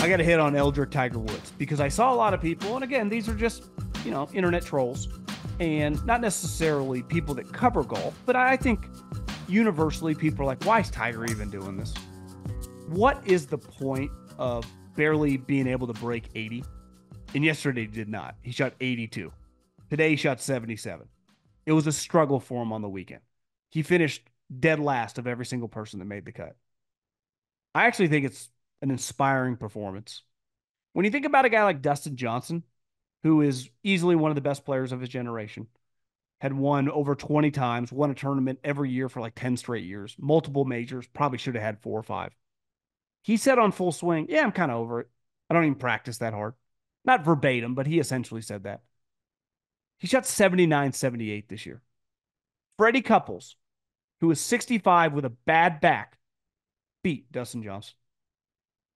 got to hit on elder Tiger Woods because I saw a lot of people, and again, these are just, internet trolls and not necessarily people that cover golf, but I think universally people are like, why is Tiger even doing this? What is the point of barely being able to break 80? And yesterday he did not. He shot 82. Today he shot 77. It was a struggle for him on the weekend. He finished dead last of every single person that made the cut. I actually think it's an inspiring performance. When you think about a guy like Dustin Johnson, who is easily one of the best players of his generation, had won over 20 times, won a tournament every year for like 10 straight years, multiple majors, probably should have had 4 or 5. He said on Full Swing, yeah, I'm kind of over it. I don't even practice that hard. Not verbatim, but he essentially said that. He shot 79, 78 this year. Freddie Couples, who is 65 with a bad back, beat Dustin Johnson.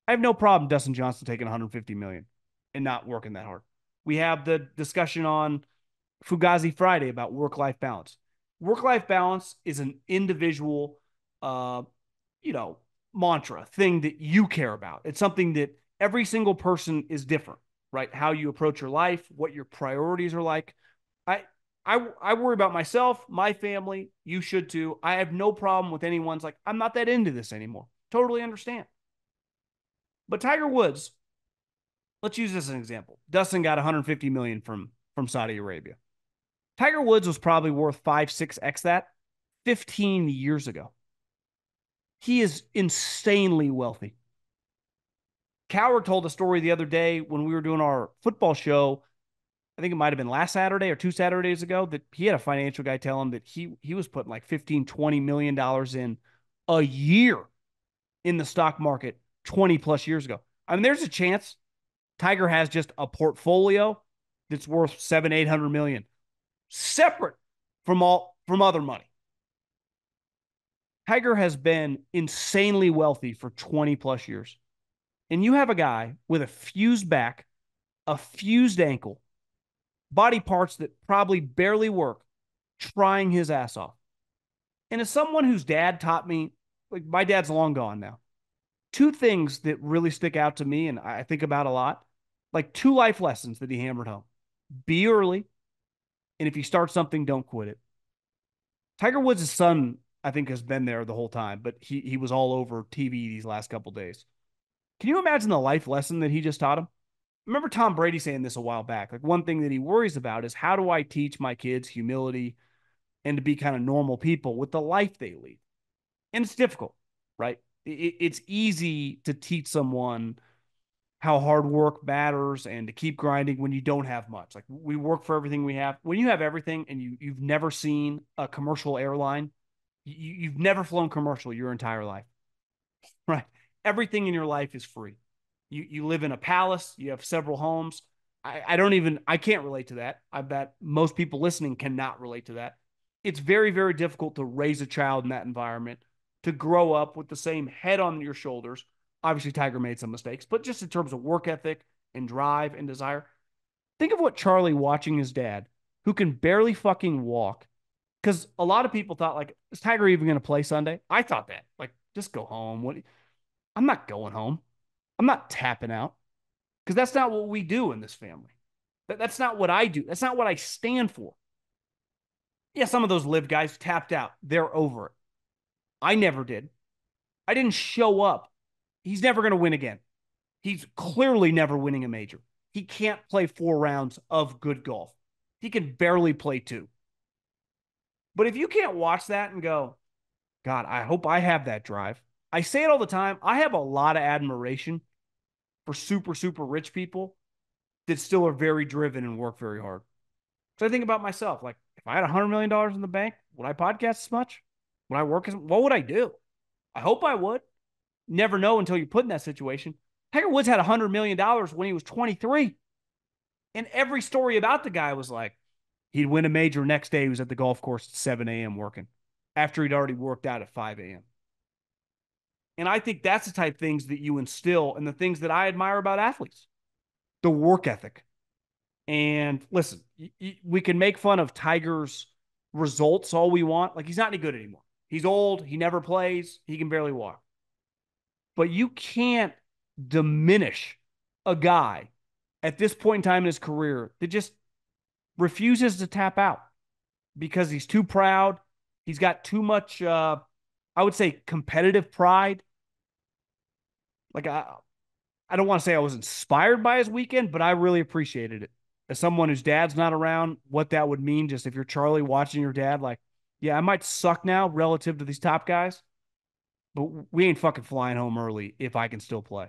I have no problem Dustin Johnson taking 150 million and not working that hard. We have the discussion on Fugazi Friday about work-life balance. Work-life balance is an individual, mantra, thing that you care about. It's something that every single person is different, right? How you approach your life, what your priorities are like. I worry about myself, my family. You should too. I have no problem with anyone's like, I'm not that into this anymore. Totally understand. But Tiger Woods, let's use this as an example. Dustin got 150 million from Saudi Arabia. Tiger Woods was probably worth 5, 6x that 15 years ago. He is insanely wealthy. Coward told a story the other day when we were doing our football show. I think it might have been last Saturday or 2 Saturdays ago that he had a financial guy tell him that he was putting like $15, $20 million in a year in the stock market 20 plus years ago. I mean, there's a chance Tiger has just a portfolio that's worth 700, 800 million, separate from other money. Tiger has been insanely wealthy for 20 plus years. And you have a guy with a fused back, a fused ankle, body parts that probably barely work, trying his ass off. And as someone whose dad taught me, like my dad's long gone now, 2 things that really stick out to me and I think about a lot, like 2 life lessons that he hammered home. Be early, and if you start something, don't quit it. Tiger Woods' son, I think, has been there the whole time, but he was all over TV these last couple days. Can you imagine the life lesson that he just taught him? Remember Tom Brady saying this a while back. Like, one thing that he worries about is how do I teach my kids humility and to be kind of normal people with the life they lead? And it's difficult, right? It's easy to teach someone how hard work matters and to keep grinding when you don't have much. Like, we work for everything we have. When you have everything and you've never seen a commercial airline, you've never flown commercial your entire life, right? Everything in your life is free. You live in a palace. You have several homes. I can't relate to that. I bet most people listening cannot relate to that. It's very, very difficult to raise a child in that environment, to grow up with the same head on your shoulders. Obviously, Tiger made some mistakes, but just in terms of work ethic and drive and desire, think of what Charlie watching his dad, who can barely fucking walk. Because a lot of people thought, like, is Tiger even going to play Sunday? I thought that. Like, just go home. I'm not going home. I'm not tapping out. Because that's not what we do in this family. That's not what I do. That's not what I stand for. Yeah, some of those live guys tapped out. They're over it. I never did. I didn't show up. He's never going to win again. He's clearly never winning a major. He can't play 4 rounds of good golf. He can barely play 2. But if you can't watch that and go, God, I hope I have that drive. I say it all the time. I have a lot of admiration for super, super rich people that still are very driven and work very hard. So I think about myself, like, if I had $100 million in the bank, would I podcast as much? Would I work what would I do? I hope I would. Never know until you're put in that situation. Tiger Woods had $100 million when he was 23. And every story about the guy was like, he'd win a major next day. He was at the golf course at 7 a.m. working after he'd already worked out at 5 a.m. And I think that's the type of things that you instill and the things that I admire about athletes, the work ethic. And listen, we can make fun of Tiger's results all we want. Like, he's not any good anymore. He's old. He never plays. He can barely walk. But you can't diminish a guy at this point in time in his career that just refuses to tap out because he's too proud. He's got too much, I would say, competitive pride. Like, I don't want to say I was inspired by his weekend, but I really appreciated it. As someone whose dad's not around, what that would mean, just if you're Charlie watching your dad, like, yeah, I might suck now relative to these top guys, but we ain't fucking flying home early if I can still play.